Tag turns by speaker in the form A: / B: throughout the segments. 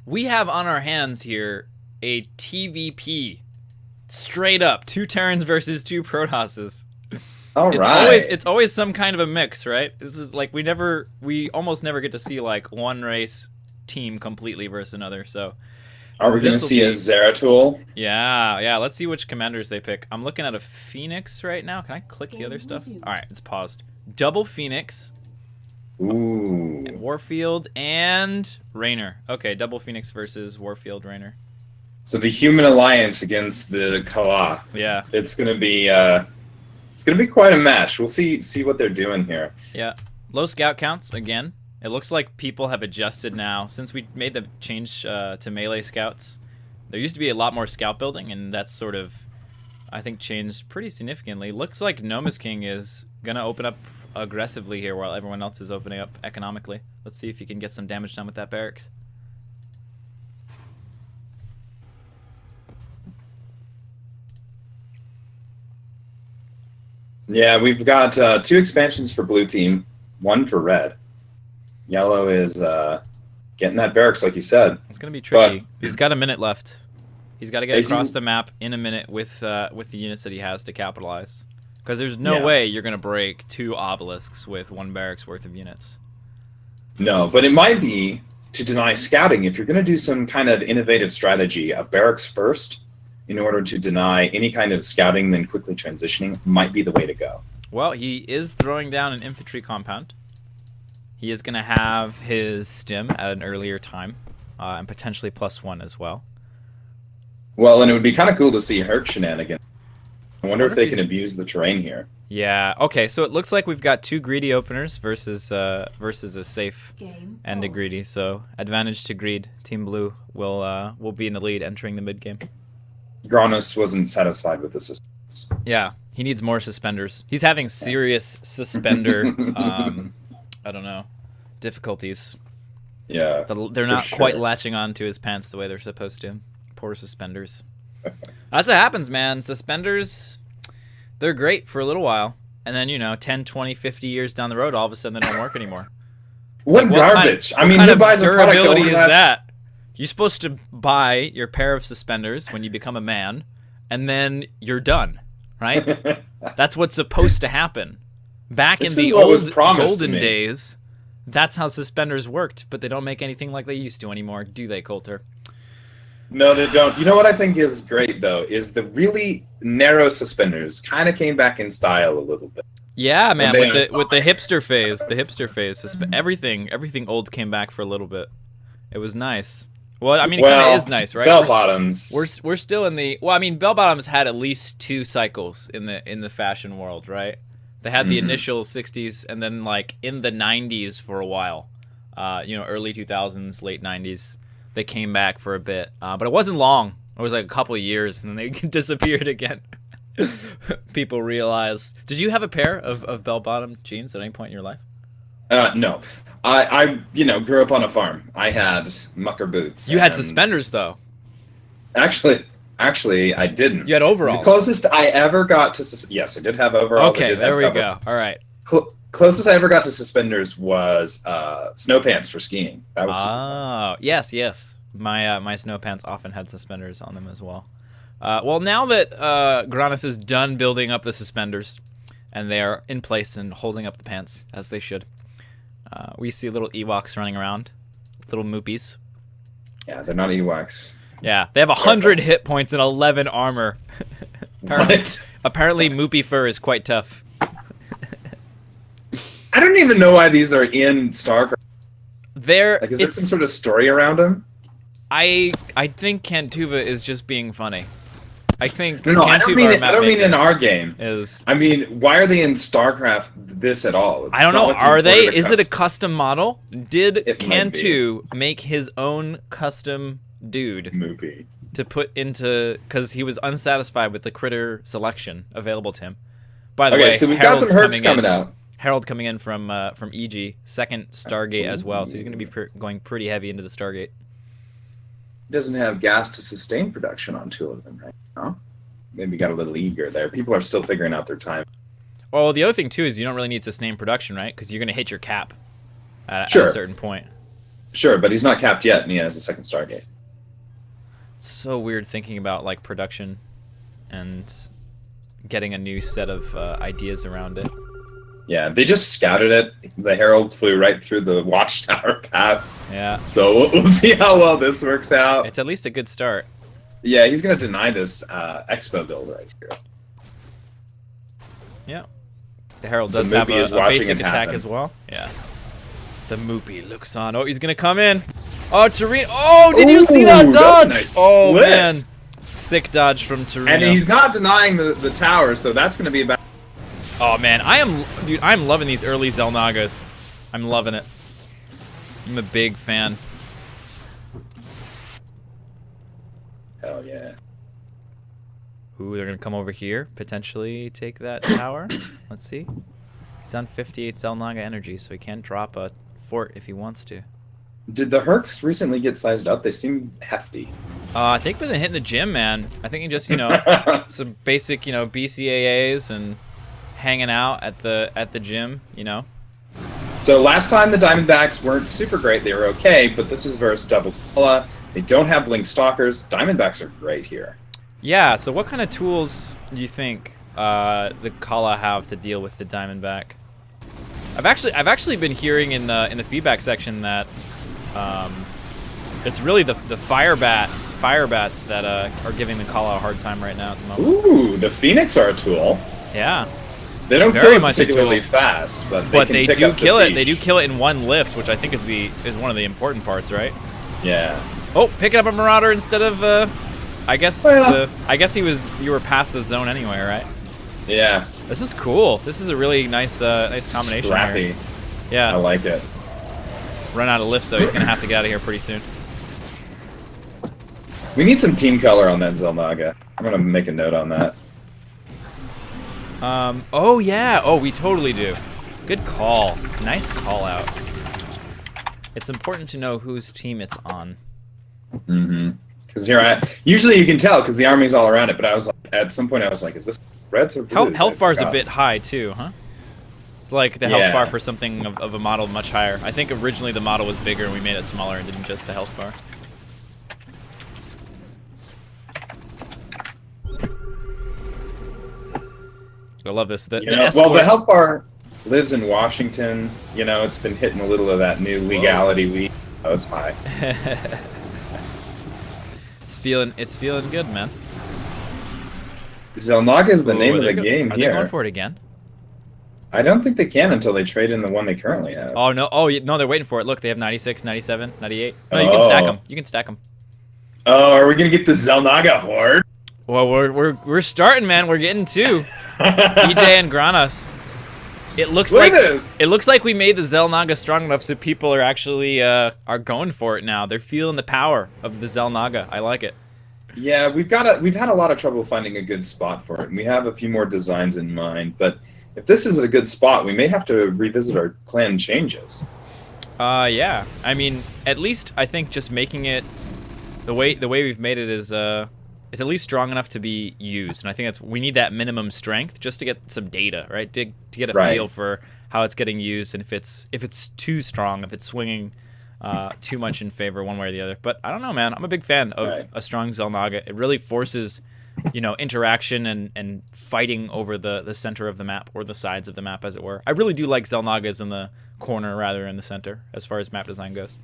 A: We have on our hands here a TVP. Straight up, 2 Terrans versus 2 Protosses.
B: All
A: It's
B: right.
A: always some kind of a mix, right? This is like we almost never get to see like one race team completely versus another. So
B: Are we going to see a Zeratul?
A: yeah. Let's see which commanders they pick. I'm looking at a Fenix right now. Can I click the other stuff? All right, it's paused. Double Fenix.
B: Ooh.
A: Warfield and Raynor. Okay, double Fenix versus Warfield Raynor.
B: So the human alliance against the Kala.
A: Yeah.
B: It's gonna be quite a match. We'll see what they're doing here.
A: Yeah. Low scout counts again. It looks like people have adjusted now since we made the change to melee scouts. There used to be a lot more scout building, and that's sort of, I think, changed pretty significantly. Looks like Noma's King is gonna open up aggressively here while everyone else is opening up economically. Let's see if you can get some damage done with that barracks.
B: Yeah, we've got 2 expansions for blue team, 1 for red. Yellow is getting that barracks, like you said.
A: It's gonna be tricky. He's got a minute left. He's got to get across the map in a minute with the units that he has to capitalize. Because there's no way you're gonna break 2 obelisks with 1 barracks worth of units.
B: No, but it might be to deny scouting if you're going to do some kind of innovative strategy. A barracks first, in order to deny any kind of scouting, then quickly transitioning, might be the way to go.
A: Well, he is throwing down an infantry compound. He is going to have his stim at an earlier time, and potentially +1 as well.
B: Well, and it would be kind of cool to see Herc shenanigans. I wonder if they can abuse the terrain here.
A: Yeah. Okay. So it looks like we've got 2 greedy openers versus a safe and a greedy. So advantage to greed. Team Blue will be in the lead entering the mid game.
B: Granus wasn't satisfied with the systems.
A: Yeah, he needs more suspenders. He's having serious suspender, I don't know, difficulties.
B: Yeah,
A: they're not quite latching on to his pants the way they're supposed to. Poor suspenders. That's what happens, man. Suspenders, they're great for a little while. And then, 10, 20, 50 years down the road, all of a sudden they don't work anymore.
B: What garbage?
A: What kind of durability is that? You're supposed to buy your pair of suspenders when you become a man, and then you're done, right? That's what's supposed to happen. Back in the old golden days, that's how suspenders worked, but they don't make anything like they used to anymore, do they, Coulter?
B: No, they don't. You know what I think is great, though, is the really narrow suspenders kind of came back in style a little bit.
A: Yeah, man, with the hipster phase, everything old came back for a little bit. It was nice. Well, I mean, it kind of is nice, right?
B: Bell bottoms.
A: We're still in the. Well, I mean, bell bottoms had at least 2 cycles in the fashion world, right? They had the initial '60s, and then like in the '90s for a while, early 2000s, late '90s, they came back for a bit, but it wasn't long. It was like a couple of years, and then they disappeared again. People realized. Did you have a pair of bell bottom jeans at any point in your life?
B: No. I grew up on a farm. I had mucker boots.
A: You had suspenders, though.
B: Actually, I didn't.
A: You had overalls.
B: The closest I ever got to yes, I did have overalls.
A: Okay, there we go. All right.
B: Closest I ever got to suspenders was snow pants for skiing. That was
A: yes. My snow pants often had suspenders on them as well. Well, now that Granus is done building up the suspenders, and they are in place and holding up the pants as they should. We see little Ewoks running around, little moopies.
B: Yeah, they're not Ewoks.
A: Yeah, they have 100 hit points and 11 armor. Apparently, moopy fur is quite tough.
B: I don't even know why these are in StarCraft. Is there some sort of story around them?
A: I think Kantuva is just being funny. I think
B: no, I don't mean in our game. I mean, why are they in StarCraft this at all?
A: I don't know. Are they? Is it a custom model? Did Cantu make his own custom dude
B: movie
A: to put into, because he was unsatisfied with the critter selection available to him? By the way,
B: so we've got some Hercs coming out.
A: Harold coming in from EG, second Stargate as well, so he's going to be going pretty heavy into the Stargate.
B: He doesn't have gas to sustain production on 2 of them right now. Maybe got a little eager there. People are still figuring out their time.
A: Well, the other thing, too, is you don't really need sustained production, right? Because you're going to hit your cap at a certain point.
B: Sure, but he's not capped yet, and he has a second Stargate.
A: It's so weird thinking about like production and getting a new set of ideas around it.
B: Yeah, they just scouted it. The Herald flew right through the watchtower path.
A: Yeah.
B: So we'll see how well this works out.
A: It's at least a good start.
B: Yeah, he's going to deny this Expo build right here.
A: Yeah. The Herald does have a basic attack as well. Yeah. The Moopy looks on. Oh, he's going to come in. Oh, Torino. Oh, did you see that dodge?
B: Nice
A: oh, man. Sick dodge from Torino.
B: And he's not denying the tower, so that's going to be a bad...
A: Oh, man. I'm loving these early Xel'Nagas. I'm loving it. I'm a big fan.
B: Hell yeah.
A: Ooh, they're going to come over here, potentially take that tower. Let's see. He's on 58 Xel'Naga energy, so he can drop a fort if he wants to.
B: Did the Hercs recently get sized up? They seem hefty.
A: I think they've been hitting the gym, man. I think he just, some basic, BCAAs and hanging out at the gym,
B: So last time the Diamondbacks weren't super great. They were okay, but this is versus Double Kala. They don't have Blink Stalkers. Diamondbacks are great here.
A: Yeah, so what kind of tools do you think the Kala have to deal with the Diamondback? I've actually been hearing in the feedback section that it's really the fire bats that are giving the Kala a hard time right now at the moment.
B: Ooh, the Phoenix are a tool.
A: Yeah.
B: They don't kill it particularly fast, but they
A: do kill it. They do kill it in one lift, which I think is one of the important parts, right?
B: Yeah.
A: Oh, picking up a Marauder instead of I guess you were past the zone anyway, right?
B: Yeah.
A: This is cool. This is a really nice combination.
B: Scrappy.
A: Here. Yeah.
B: I like it.
A: Run out of lifts though. He's gonna have to get out of here pretty soon.
B: We need some team color on that Xel'Naga. I'm gonna make a note on that.
A: Oh yeah. Oh, we totally do. Good call. Nice call out. It's important to know whose team it's on.
B: Mm-hmm. Because usually you can tell because the army's all around it. But I was like, at some point I was like, is this Reds or Blues?
A: Health bar's a bit high too, huh? It's like the health bar for something of a model much higher. I think originally the model was bigger and we made it smaller and didn't just the health bar. I love this. The
B: health bar lives in Washington. It's been hitting a little of that new legality week. Oh, it's high.
A: It's feeling good, man.
B: Xel'Naga is the name of the game
A: here. Are they going for it again?
B: I don't think they can until they trade in the one they currently have.
A: Oh, no. Oh, no, they're waiting for it. Look, they have 96, 97, 98. No, you can stack them. You can stack them.
B: Oh, are we going to get the Xel'Naga horde?
A: Well, we're starting, man. We're getting two. EJ and Granos. It looks like we made the Xel'Naga strong enough so people are actually are going for it now. They're feeling the power of the Xel'Naga. I like it.
B: Yeah, we've had a lot of trouble finding a good spot for it, and we have a few more designs in mind. But if this is a good spot, we may have to revisit our plan changes.
A: Yeah. I mean, at least I think just making it the way we've made it is it's at least strong enough to be used, and I think we need that minimum strength just to get some data, right? To get a feel for how it's getting used, and if it's too strong, if it's swinging too much in favor one way or the other. But I don't know, man. I'm a big fan of a strong Xel'Naga. It really forces, interaction and fighting over the center of the map, or the sides of the map, as it were. I really do like Xel'Nagas in the corner rather than in the center, as far as map design goes.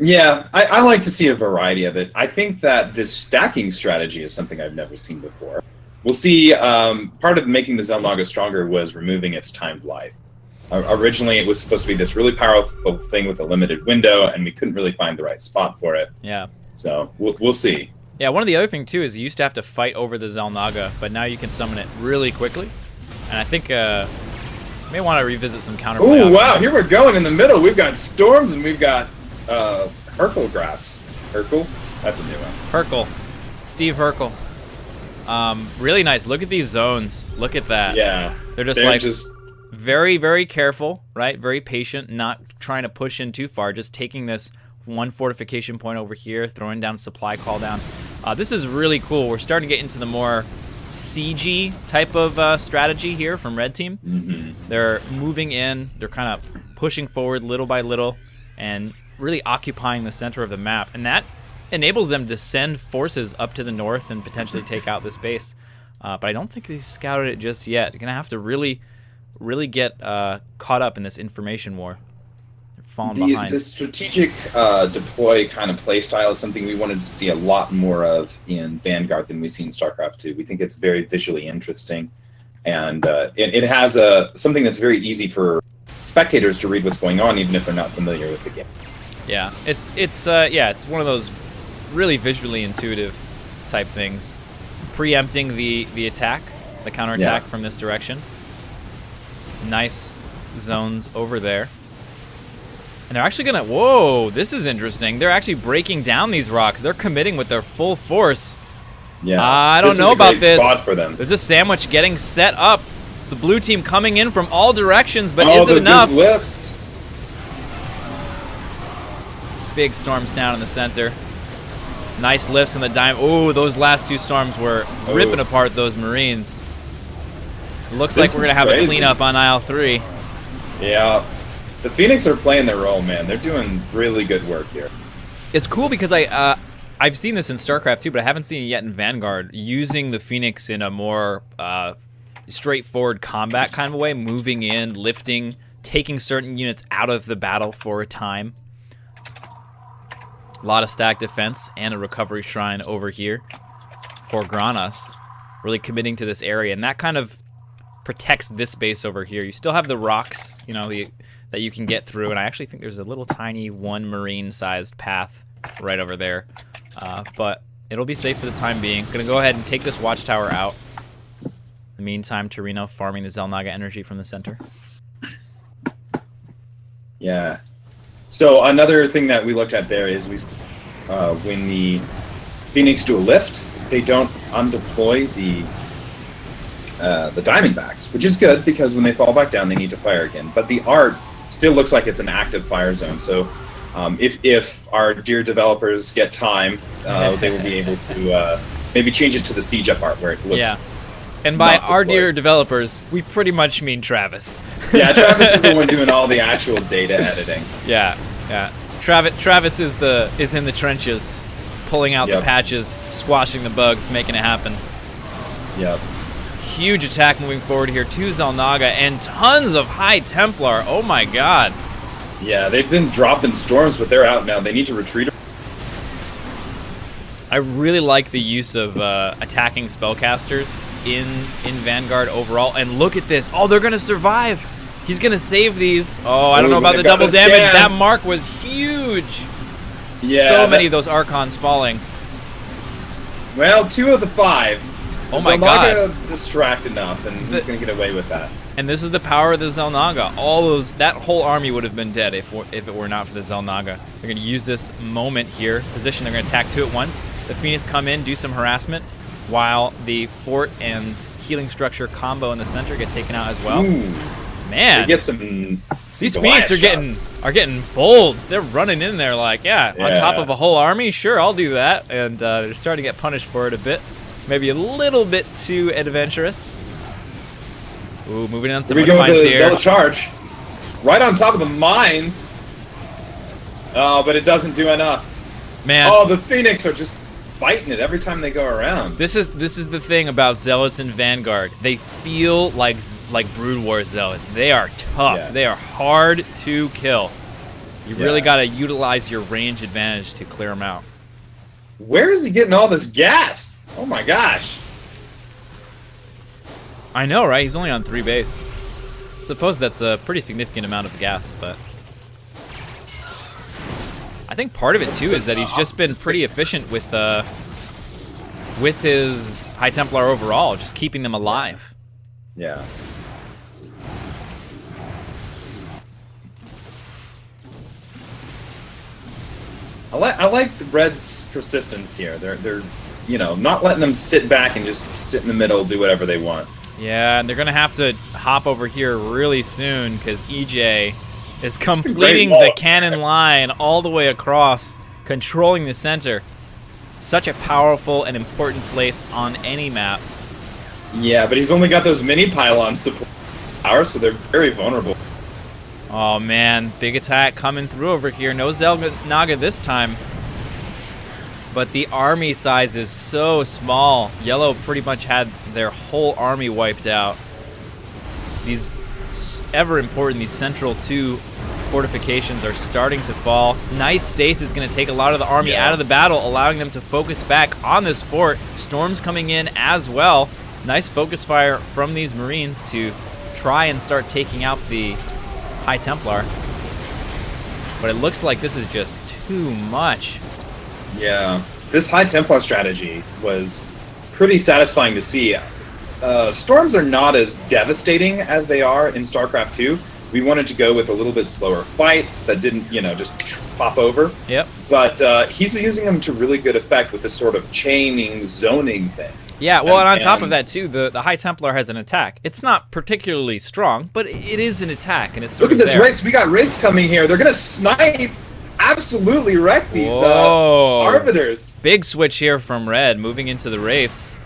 B: Yeah, I like to see a variety of it. I think that this stacking strategy is something I've never seen before. We'll see. Part of making the Xel'Naga stronger was removing its timed life. Originally, it was supposed to be this really powerful thing with a limited window, and we couldn't really find the right spot for it.
A: Yeah.
B: So we'll see.
A: Yeah, one of the other things, too, is you used to have to fight over the Xel'Naga, but now you can summon it really quickly. And I think you may want to revisit some counterplay.
B: Oh, wow, here we're going in the middle. We've got Storms, and we've got Hercule grabs. Hercule? That's a new one.
A: Hercule. Steve Hercule. Really nice. Look at these zones. Look at that.
B: Yeah.
A: They're just very, very careful, right? Very patient, not trying to push in too far, just taking this one fortification point over here, throwing down supply call down. This is really cool. We're starting to get into the more siegey type of strategy here from Red Team.
B: Mm-hmm.
A: They're moving in. They're kind of pushing forward little by little and really occupying the center of the map, and that enables them to send forces up to the north and potentially take out this base. But I don't think they've scouted it just yet. You're gonna have to really get caught up in this information war. They're falling behind.
B: The strategic deploy kind of play style is something we wanted to see a lot more of in Vanguard than we see in StarCraft 2. We think it's very visually interesting, and it has something that's very easy for spectators to read what's going on, even if they're not familiar with the game.
A: Yeah, it's one of those really visually intuitive type things. Preempting the attack, the counterattack from this direction. Nice zones over there. And they're actually gonna, whoa, this is interesting. They're actually breaking down these rocks. They're committing with their full force.
B: Yeah,
A: I don't know about this.
B: Spot for them.
A: There's a sandwich getting set up. The blue team coming in from all directions, but is it enough?
B: Good lifts.
A: Big storms down in the center. Nice lifts in the diamond. Oh, those last two storms were ripping apart those Marines. Looks like we're going to have a cleanup on aisle 3.
B: Yeah. The Fenix are playing their role, man. They're doing really good work here.
A: It's cool because I've seen this in StarCraft 2, but I haven't seen it yet in Vanguard, using the Fenix in a more straightforward combat kind of a way, moving in, lifting, taking certain units out of the battle for a time. A lot of stack defense and a recovery shrine over here for Granas, really committing to this area, and that kind of protects this base over here. You still have the rocks, you know, that you can get through, and I actually think there's a little tiny 1 Marine-sized path right over there, but it'll be safe for the time being. Gonna go ahead and take this watchtower out. In the meantime, Torino farming the Xel'Naga energy from the center.
B: Yeah. So another thing that we looked at there is when the Fenix do a lift, they don't undeploy the Diamondbacks, which is good because when they fall back down, they need to fire again. But the art still looks like it's an active fire zone. So if our dear developers get time, they will be able to maybe change it to the siege up art where it looks.
A: Yeah. And by our dear developers, we pretty much mean Travis.
B: Yeah, Travis is the one doing all the actual data editing.
A: Yeah. Travis is in the trenches, pulling out the patches, squashing the bugs, making it happen.
B: Yep.
A: Huge attack moving forward here to Xel'Naga and tons of High Templar. Oh my god.
B: Yeah, they've been dropping storms, but they're out now. They need to retreat.
A: I really like the use of attacking spellcasters in Vanguard overall. And look at this. Oh, they're going to survive. He's going to save these. Oh, I don't know about the double damage. That mark was huge.
B: Yeah,
A: so many of those Archons falling.
B: Well, 2 of the 5.
A: Oh my god.
B: Distract enough, and he's going to get away with that.
A: And this is the power of the Xel'Naga. That whole army would have been dead if it were not for the Xel'Naga. They're going to use this moment here. Position, they're going to attack 2 at once. The Phoenix come in, do some harassment, while the fort and healing structure combo in the center get taken out as well.
B: Ooh.
A: Man,
B: they get some
A: these Phoenix are getting bold. They're running in there like, on top of a whole army. Sure, I'll do that. And they're starting to get punished for it a bit. Maybe a little bit too adventurous. Ooh, moving on some mines here.
B: Zealot charge, right on top of the mines. Oh, but it doesn't do enough.
A: Man.
B: Oh, the Phoenix are just fighting it every time they go around.
A: This is the thing about Zealots in Vanguard. They feel like Brood War Zealots. They are tough. Yeah. They are hard to kill. You really got to utilize your range advantage to clear them out.
B: Where is he getting all this gas? Oh my gosh.
A: I know, right? He's only on 3 base. Suppose that's a pretty significant amount of gas, but I think part of it too is that he's just been pretty efficient with his High Templar overall, just keeping them alive.
B: Yeah. I like the Reds' persistence here. They're not letting them sit back and just sit in the middle, do whatever they want.
A: Yeah, and they're gonna have to hop over here really soon because EJ is completing the cannon line all the way across, controlling the center. Such a powerful and important place on any map.
B: Yeah, but he's only got those mini pylons support power, so they're very vulnerable.
A: Oh man, big attack coming through over here. No Naga this time. But the army size is so small. Yellow pretty much had their whole army wiped out. These ever important, these central 2 fortifications are starting to fall. Nice stasis is going to take a lot of the army out of the battle, allowing them to focus back on this fort. Storms coming in as well. Nice focus fire from these Marines to try and start taking out the High Templar. But it looks like this is just too much.
B: Yeah, this High Templar strategy was pretty satisfying to see. Storms are not as devastating as they are in StarCraft 2. We wanted to go with a little bit slower fights that didn't, you know, just pop over.
A: Yep.
B: But he's using them to really good effect with this sort of chaining, zoning thing.
A: Yeah, well, and on top of that, too, the High Templar has an attack. It's not particularly strong, but it is an attack, and it's sort
B: Look at
A: of
B: this
A: there.
B: race. We got Wraiths coming here. They're going to snipe, absolutely wreck these Arbiters.
A: Big switch here from Red, moving into the Wraiths.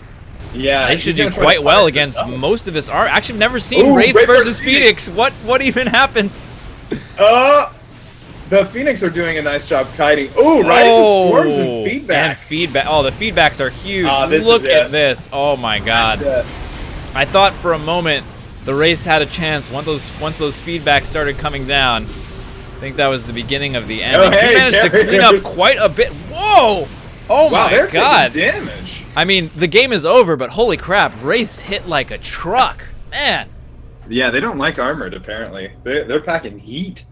B: Yeah,
A: They should do quite well against most of this army. Actually, I've never seen Wraith versus Phoenix. What even happened?
B: The Phoenix are doing a nice job kiting. Oh, right into storms and feedback.
A: And feedback. Oh, the feedbacks are huge.
B: This
A: Look
B: is
A: at
B: it.
A: this. Oh my God. I thought for a moment the Wraiths had a chance once those feedbacks started coming down. I think that was the beginning of the end.
B: Oh,
A: They
B: hey,
A: managed to clean up quite a bit. Whoa! Oh
B: wow,
A: my
B: they're
A: God.
B: taking damage.
A: I mean, the game is over, but holy crap, Wraiths hit like a truck. Man.
B: Yeah, they don't like armored, apparently. They're packing heat.